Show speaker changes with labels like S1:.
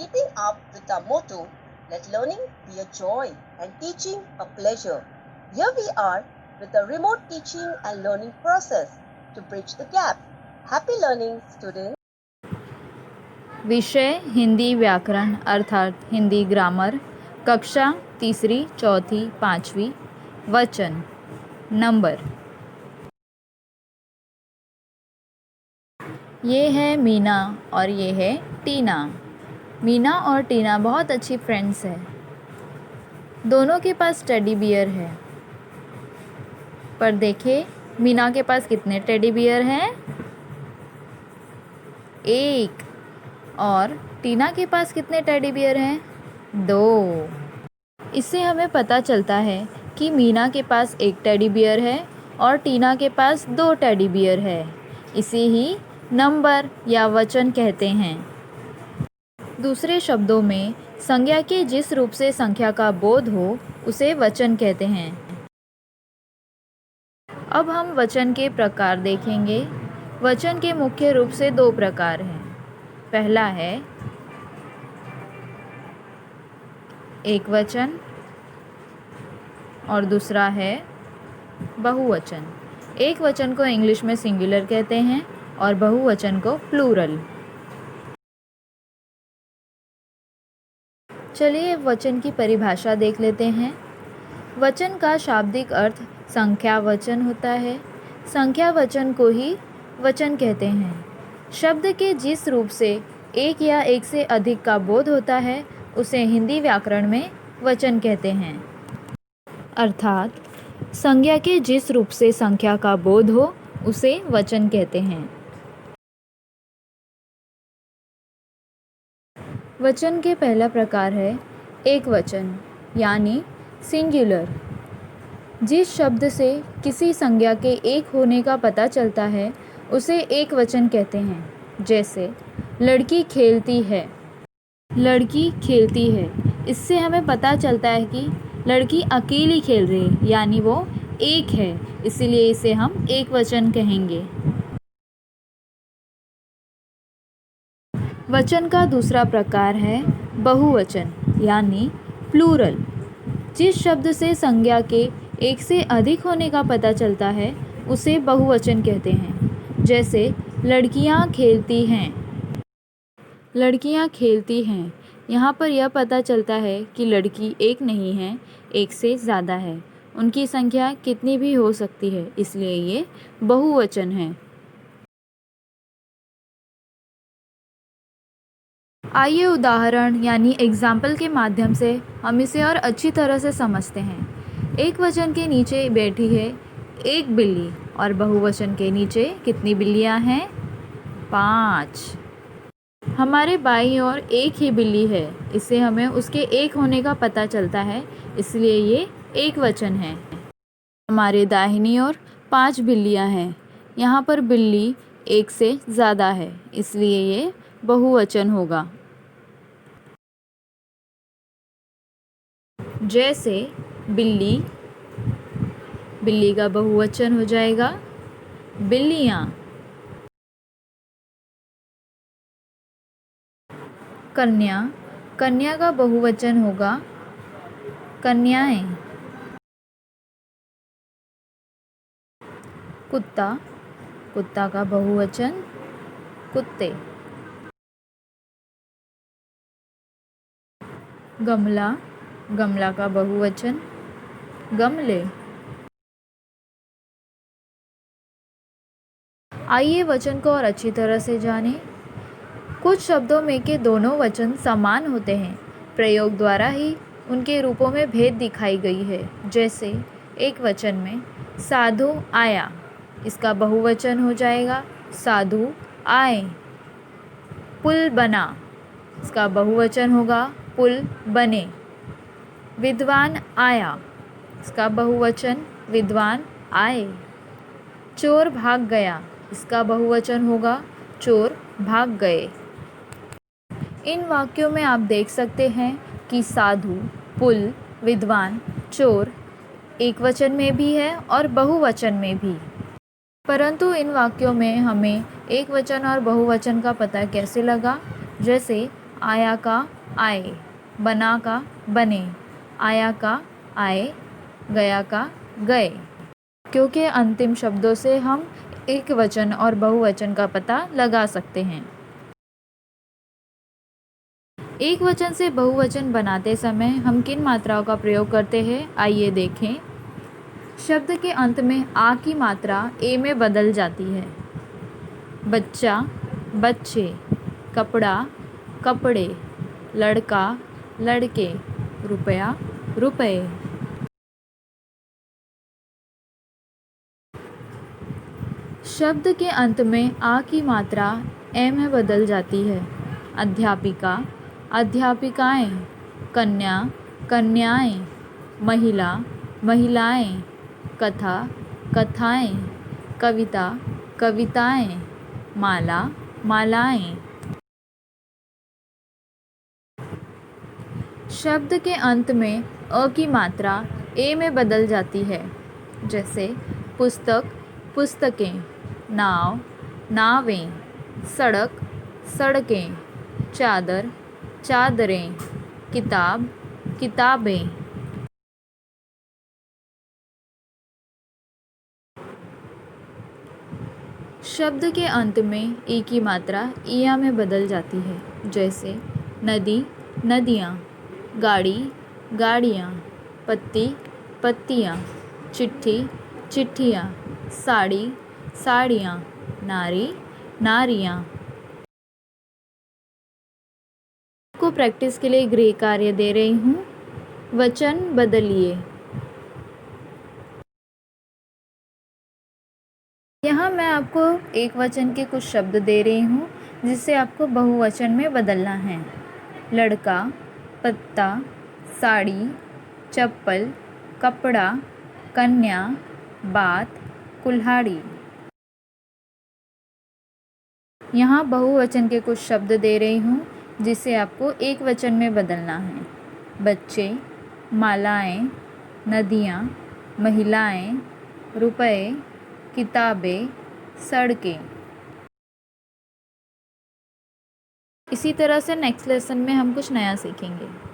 S1: keeping up with our motto, let learning be a joy and teaching a pleasure. Here we are with the remote teaching and learning process to bridge the gap. Happy learning, students.
S2: विषय हिंदी व्याकरण अर्थात Hindi grammar, कक्षा तीसरी, चौथी, पाँचवीं। वचन number. ये है मीना और ये है टीना। मीना और टीना बहुत अच्छी फ्रेंड्स हैं। दोनों के पास टेडी बियर है। पर देखे मीना के पास कितने टेडी बियर हैं? एक। और टीना के पास कितने टेडी बियर हैं? दो। इससे हमें पता चलता है कि मीना के पास एक टेडी बियर है और टीना के पास दो टेडी बियर है। इसे ही नंबर या वचन कहते हैं। दूसरे शब्दों में संज्ञा के जिस रूप से संख्या का बोध हो उसे वचन कहते हैं। अब हम वचन के प्रकार देखेंगे। वचन के मुख्य रूप से दो प्रकार हैं। पहला है एक वचन और दूसरा है बहुवचन। एक वचन को इंग्लिश में सिंगुलर कहते हैं और बहुवचन को प्लूरल। चलिए वचन की परिभाषा देख लेते हैं। वचन का शाब्दिक अर्थ संख्या वचन होता है। संख्या वचन को ही वचन कहते हैं। शब्द के जिस रूप से एक या एक से अधिक का बोध होता है उसे हिंदी व्याकरण में वचन कहते हैं। अर्थात संज्ञा के जिस रूप से संख्या का बोध हो उसे वचन कहते हैं। वचन के पहला प्रकार है एक वचन यानी सिंगुलर। जिस शब्द से किसी संज्ञा के एक होने का पता चलता है उसे एक वचन कहते हैं। जैसे लड़की खेलती है। लड़की खेलती है, इससे हमें पता चलता है कि लड़की अकेली खेल रही है, यानी वो एक है, इसलिए इसे हम एक वचन कहेंगे। वचन का दूसरा प्रकार है बहुवचन यानी प्लूरल। जिस शब्द से संज्ञा के एक से अधिक होने का पता चलता है उसे बहुवचन कहते हैं। जैसे लड़कियां खेलती हैं। लड़कियां खेलती हैं, यहाँ पर यह पता चलता है कि लड़की एक नहीं है, एक से ज़्यादा है। उनकी संख्या कितनी भी हो सकती है, इसलिए ये बहुवचन है। आइए उदाहरण यानी एग्जाम्पल के माध्यम से हम इसे और अच्छी तरह से समझते हैं। एक वचन के नीचे बैठी है एक बिल्ली और बहुवचन के नीचे कितनी बिल्लियाँ हैं? 5। हमारे बाईं ओर एक ही बिल्ली है, इससे हमें उसके एक होने का पता चलता है, इसलिए ये एक वचन है। हमारे दाहिनी ओर 5 बिल्लियाँ हैं, यहाँ पर बिल्ली एक से ज़्यादा है, इसलिए ये बहुवचन होगा। जैसे बिल्ली, बिल्ली का बहुवचन हो जाएगा बिल्लियाँ। कन्या, कन्या का बहुवचन होगा कन्याएं। कुत्ता, कुत्ता का बहुवचन कुत्ते। गमला, गमला का बहुवचन गमले। आइए वचन को और अच्छी तरह से जानें। कुछ शब्दों में के दोनों वचन समान होते हैं, प्रयोग द्वारा ही उनके रूपों में भेद दिखाई गई है। जैसे एक वचन में साधु आया, इसका बहुवचन हो जाएगा साधु आए। पुल बना, इसका बहुवचन होगा पुल बने। विद्वान आया, इसका बहुवचन विद्वान आए। चोर भाग गया, इसका बहुवचन होगा चोर भाग गए। इन वाक्यों में आप देख सकते हैं कि साधु, पुल, विद्वान, चोर एक वचन में भी है और बहुवचन में भी। परंतु इन वाक्यों में हमें एक वचन और बहुवचन का पता कैसे लगा? जैसे आया का आए, बना का बने, आया का आए, गया का गए। क्योंकि अंतिम शब्दों से हम एक वचन और बहुवचन का पता लगा सकते हैं। एक वचन से बहुवचन बनाते समय हम किन मात्राओं का प्रयोग करते हैं, आइए देखें। शब्द के अंत में आ की मात्रा ए में बदल जाती है। बच्चा, बच्चे, कपड़ा, कपड़े, लड़का, लड़के, रुपया, रुपए। शब्द के अंत में आ की मात्रा ए में बदल जाती है। अध्यापिका, अध्यापिकाएं, कन्या, कन्याएं, महिला, महिलाएं, कथा, कथाएं, कविता, कविताएं, माला, मालाएं। शब्द के अंत में अ की मात्रा ए में बदल जाती है। जैसे पुस्तक, पुस्तकें, नाव, नावें, सड़क, सड़कें, चादर, चादरें, किताब, किताबें। शब्द के अंत में ई की मात्रा इया में बदल जाती है। जैसे नदी, नदियाँ, गाड़ी, गाड़ियाँ, पत्ती, पत्तियाँ, चिट्ठी, चिट्ठियाँ, साड़ी, साड़ियाँ, नारी, नारियाँ। को प्रैक्टिस के लिए गृह कार्य दे रही हूँ। वचन बदलिए। यहाँ मैं आपको एक वचन के कुछ शब्द दे रही हूँ जिससे आपको बहुवचन में बदलना है। लड़का, पत्ता, साड़ी, चप्पल, कपड़ा, कन्या, बात, कुल्हाड़ी। यहाँ बहुवचन के कुछ शब्द दे रही हूँ जिसे आपको एक वचन में बदलना है। बच्चे, मालाएं, नदियाँ, महिलाएं, रुपए, किताबें, सड़कें। इसी तरह से नेक्स्ट लेसन में हम कुछ नया सीखेंगे।